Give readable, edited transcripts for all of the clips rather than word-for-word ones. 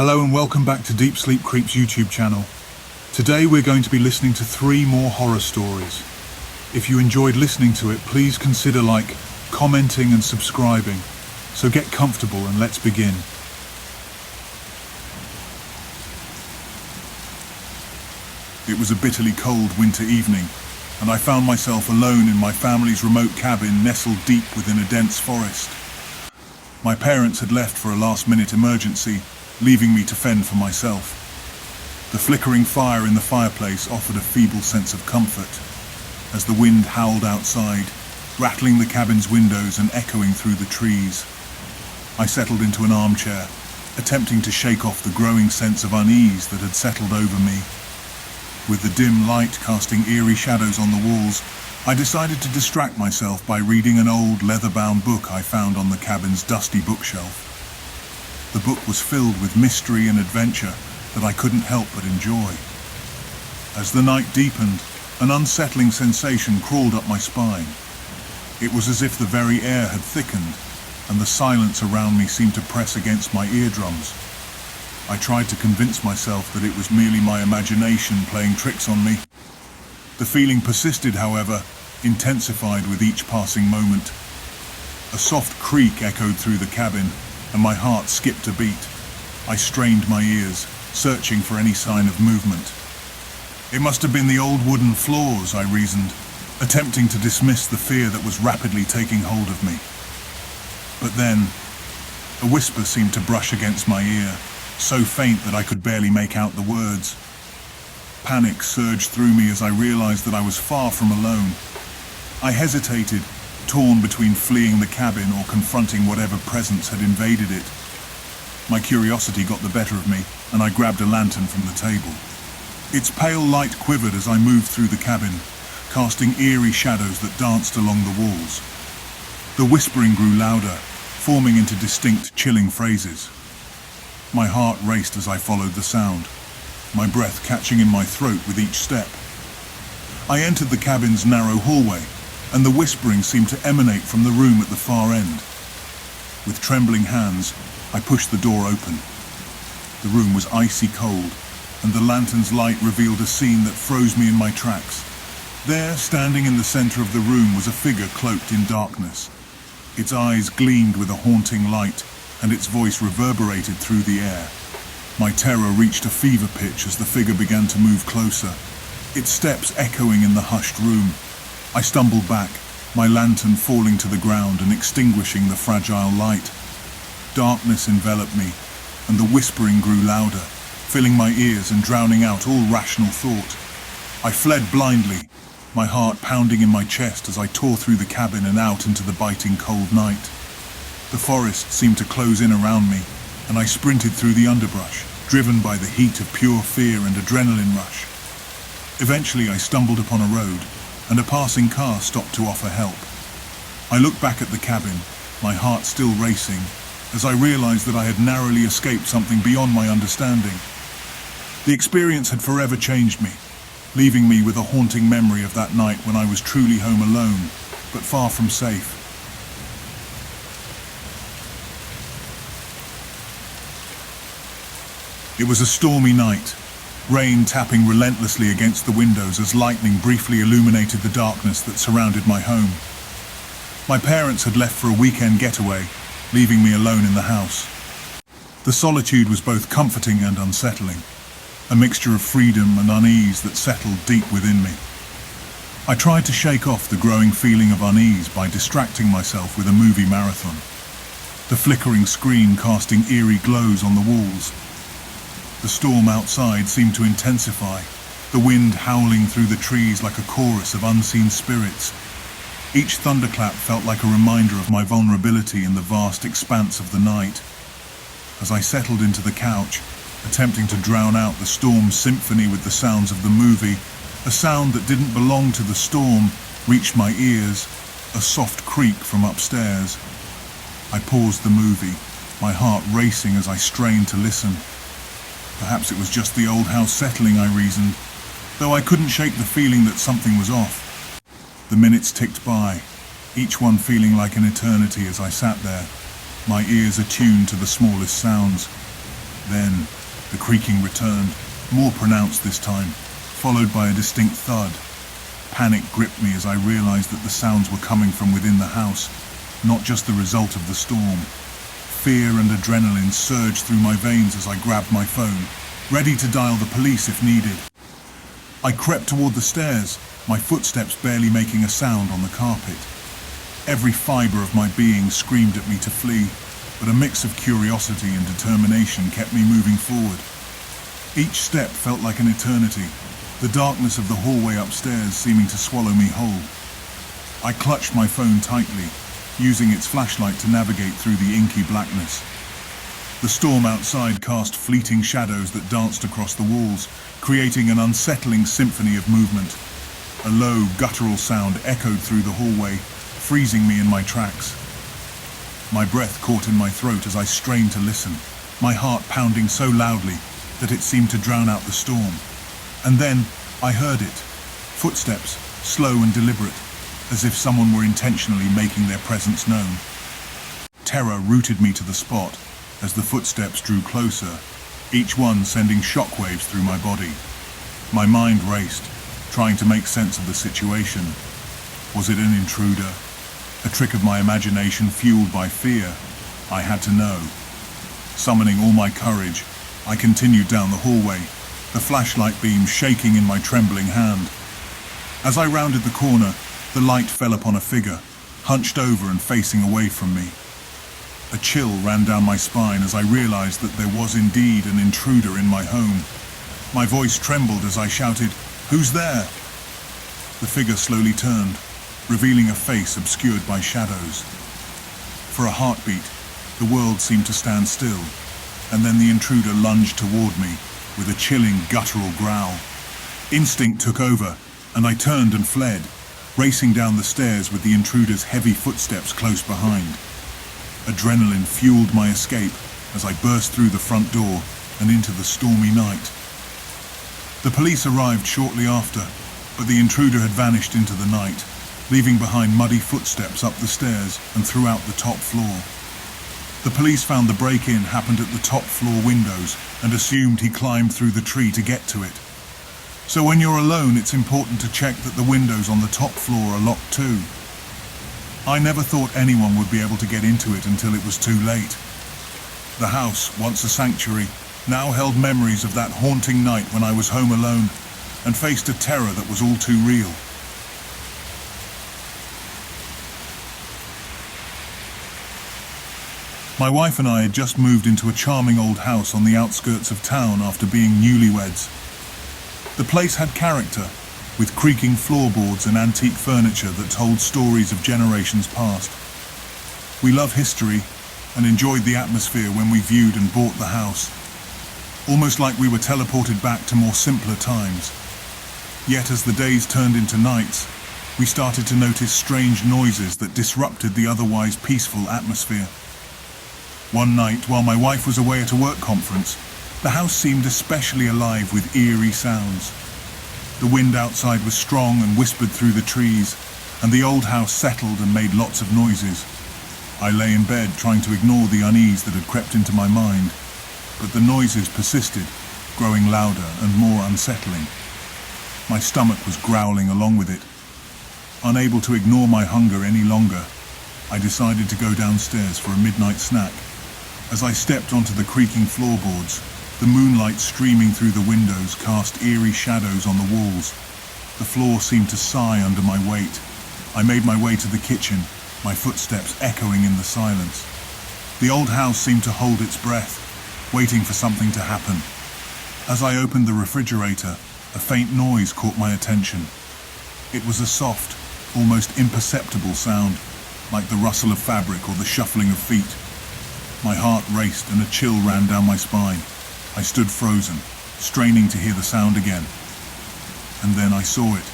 Hello and welcome back to Deep Sleep Creep's YouTube channel. Today we're going to be listening to 3 more horror stories. If you enjoyed listening to it, please consider commenting and subscribing. So get comfortable and let's begin. It was a bitterly cold winter evening, and I found myself alone in my family's remote cabin nestled deep within a dense forest. My parents had left for a last-minute emergency, leaving me to fend for myself. The flickering fire in the fireplace offered a feeble sense of comfort, as the wind howled outside, rattling the cabin's windows and echoing through the trees. I settled into an armchair, attempting to shake off the growing sense of unease that had settled over me. With the dim light casting eerie shadows on the walls, I decided to distract myself by reading an old leather-bound book I found on the cabin's dusty bookshelf. The book was filled with mystery and adventure that I couldn't help but enjoy. As the night deepened, an unsettling sensation crawled up my spine. It was as if the very air had thickened, and the silence around me seemed to press against my eardrums. I tried to convince myself that it was merely my imagination playing tricks on me. The feeling persisted, however, intensified with each passing moment. A soft creak echoed through the cabin, and my heart skipped a beat. I strained my ears, searching for any sign of movement. It must have been the old wooden floors, I reasoned, attempting to dismiss the fear that was rapidly taking hold of me. But then, a whisper seemed to brush against my ear, so faint that I could barely make out the words. Panic surged through me as I realized that I was far from alone. I hesitated, torn between fleeing the cabin or confronting whatever presence had invaded it. My curiosity got the better of me, and I grabbed a lantern from the table. Its pale light quivered as I moved through the cabin, casting eerie shadows that danced along the walls. The whispering grew louder, forming into distinct, chilling phrases. My heart raced as I followed the sound, my breath catching in my throat with each step. I entered the cabin's narrow hallway, and the whispering seemed to emanate from the room at the far end. With trembling hands, I pushed the door open. The room was icy cold, and the lantern's light revealed a scene that froze me in my tracks. There, standing in the center of the room, was a figure cloaked in darkness. Its eyes gleamed with a haunting light, and its voice reverberated through the air. My terror reached a fever pitch as the figure began to move closer, its steps echoing in the hushed room. I stumbled back, my lantern falling to the ground and extinguishing the fragile light. Darkness enveloped me, and the whispering grew louder, filling my ears and drowning out all rational thought. I fled blindly, my heart pounding in my chest as I tore through the cabin and out into the biting cold night. The forest seemed to close in around me, and I sprinted through the underbrush, driven by the heat of pure fear and adrenaline rush. Eventually I stumbled upon a road, and a passing car stopped to offer help. I looked back at the cabin, my heart still racing, as I realized that I had narrowly escaped something beyond my understanding. The experience had forever changed me, leaving me with a haunting memory of that night when I was truly home alone, but far from safe. It was a stormy night, rain tapping relentlessly against the windows as lightning briefly illuminated the darkness that surrounded my home. My parents had left for a weekend getaway, leaving me alone in the house. The solitude was both comforting and unsettling, a mixture of freedom and unease that settled deep within me. I tried to shake off the growing feeling of unease by distracting myself with a movie marathon, the flickering screen casting eerie glows on the walls. The storm outside seemed to intensify, the wind howling through the trees like a chorus of unseen spirits. Each thunderclap felt like a reminder of my vulnerability in the vast expanse of the night. As I settled into the couch, attempting to drown out the storm's symphony with the sounds of the movie, a sound that didn't belong to the storm reached my ears, a soft creak from upstairs. I paused the movie, my heart racing as I strained to listen. Perhaps it was just the old house settling, I reasoned, though I couldn't shake the feeling that something was off. The minutes ticked by, each one feeling like an eternity as I sat there, my ears attuned to the smallest sounds. Then, the creaking returned, more pronounced this time, followed by a distinct thud. Panic gripped me as I realized that the sounds were coming from within the house, not just the result of the storm. Fear and adrenaline surged through my veins as I grabbed my phone, ready to dial the police if needed. I crept toward the stairs, my footsteps barely making a sound on the carpet. Every fiber of my being screamed at me to flee, but a mix of curiosity and determination kept me moving forward. Each step felt like an eternity, the darkness of the hallway upstairs seeming to swallow me whole. I clutched my phone tightly, using its flashlight to navigate through the inky blackness. The storm outside cast fleeting shadows that danced across the walls, creating an unsettling symphony of movement. A low, guttural sound echoed through the hallway, freezing me in my tracks. My breath caught in my throat as I strained to listen, my heart pounding so loudly that it seemed to drown out the storm. And then I heard it. Footsteps, slow and deliberate, as if someone were intentionally making their presence known. Terror rooted me to the spot as the footsteps drew closer, each one sending shockwaves through my body. My mind raced, trying to make sense of the situation. Was it an intruder? A trick of my imagination fueled by fear? I had to know. Summoning all my courage, I continued down the hallway, the flashlight beam shaking in my trembling hand. As I rounded the corner, the light fell upon a figure, hunched over and facing away from me. A chill ran down my spine as I realized that there was indeed an intruder in my home. My voice trembled as I shouted, "Who's there?" The figure slowly turned, revealing a face obscured by shadows. For a heartbeat, the world seemed to stand still, and then the intruder lunged toward me with a chilling, guttural growl. Instinct took over, and I turned and fled, racing down the stairs with the intruder's heavy footsteps close behind. Adrenaline fueled my escape as I burst through the front door and into the stormy night. The police arrived shortly after, but the intruder had vanished into the night, leaving behind muddy footsteps up the stairs and throughout the top floor. The police found the break-in happened at the top floor windows and assumed he climbed through the tree to get to it. So when you're alone, it's important to check that the windows on the top floor are locked too. I never thought anyone would be able to get into it until it was too late. The house, once a sanctuary, now held memories of that haunting night when I was home alone and faced a terror that was all too real. My wife and I had just moved into a charming old house on the outskirts of town after being newlyweds. The place had character, with creaking floorboards and antique furniture that told stories of generations past. We love history and enjoyed the atmosphere when we viewed and bought the house, almost like we were teleported back to more simpler times. Yet as the days turned into nights, we started to notice strange noises that disrupted the otherwise peaceful atmosphere. One night, while my wife was away at a work conference, the house seemed especially alive with eerie sounds. The wind outside was strong and whispered through the trees, and the old house settled and made lots of noises. I lay in bed trying to ignore the unease that had crept into my mind, but the noises persisted, growing louder and more unsettling. My stomach was growling along with it. Unable to ignore my hunger any longer, I decided to go downstairs for a midnight snack. As I stepped onto the creaking floorboards, the moonlight streaming through the windows cast eerie shadows on the walls. The floor seemed to sigh under my weight. I made my way to the kitchen, my footsteps echoing in the silence. The old house seemed to hold its breath, waiting for something to happen. As I opened the refrigerator, a faint noise caught my attention. It was a soft, almost imperceptible sound, like the rustle of fabric or the shuffling of feet. My heart raced and a chill ran down my spine. I stood frozen, straining to hear the sound again. And then I saw it,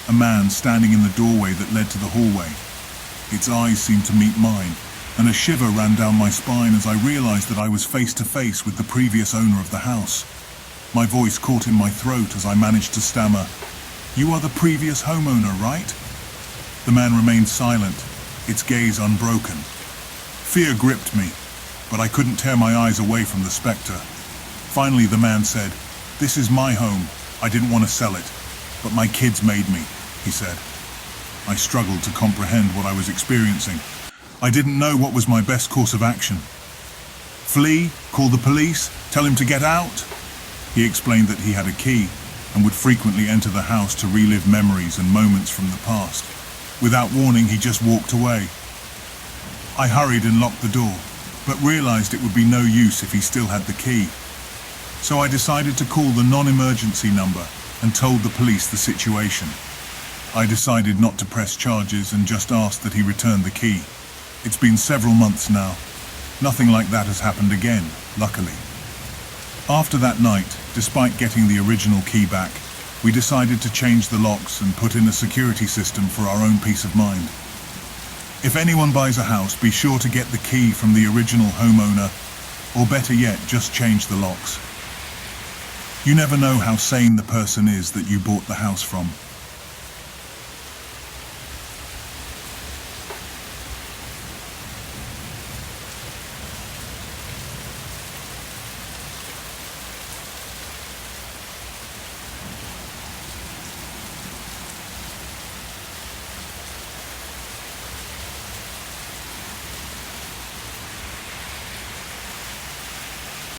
a man standing in the doorway that led to the hallway. Its eyes seemed to meet mine, and a shiver ran down my spine as I realized that I was face to face with the previous owner of the house. My voice caught in my throat as I managed to stammer, "You are the previous homeowner, right?" The man remained silent, its gaze unbroken. Fear gripped me, but I couldn't tear my eyes away from the spectre. Finally, the man said, "This is my home. I didn't want to sell it, but my kids made me," he said. I struggled to comprehend what I was experiencing. I didn't know what was my best course of action. Flee? Call the police? Tell him to get out? He explained that he had a key and would frequently enter the house to relive memories and moments from the past. Without warning, he just walked away. I hurried and locked the door, but realized it would be no use if he still had the key. So I decided to call the non-emergency number and told the police the situation. I decided not to press charges and just asked that he return the key. It's been several months now. Nothing like that has happened again, luckily. After that night, despite getting the original key back, we decided to change the locks and put in a security system for our own peace of mind. If anyone buys a house, be sure to get the key from the original homeowner, or better yet, just change the locks. You never know how sane the person is that you bought the house from.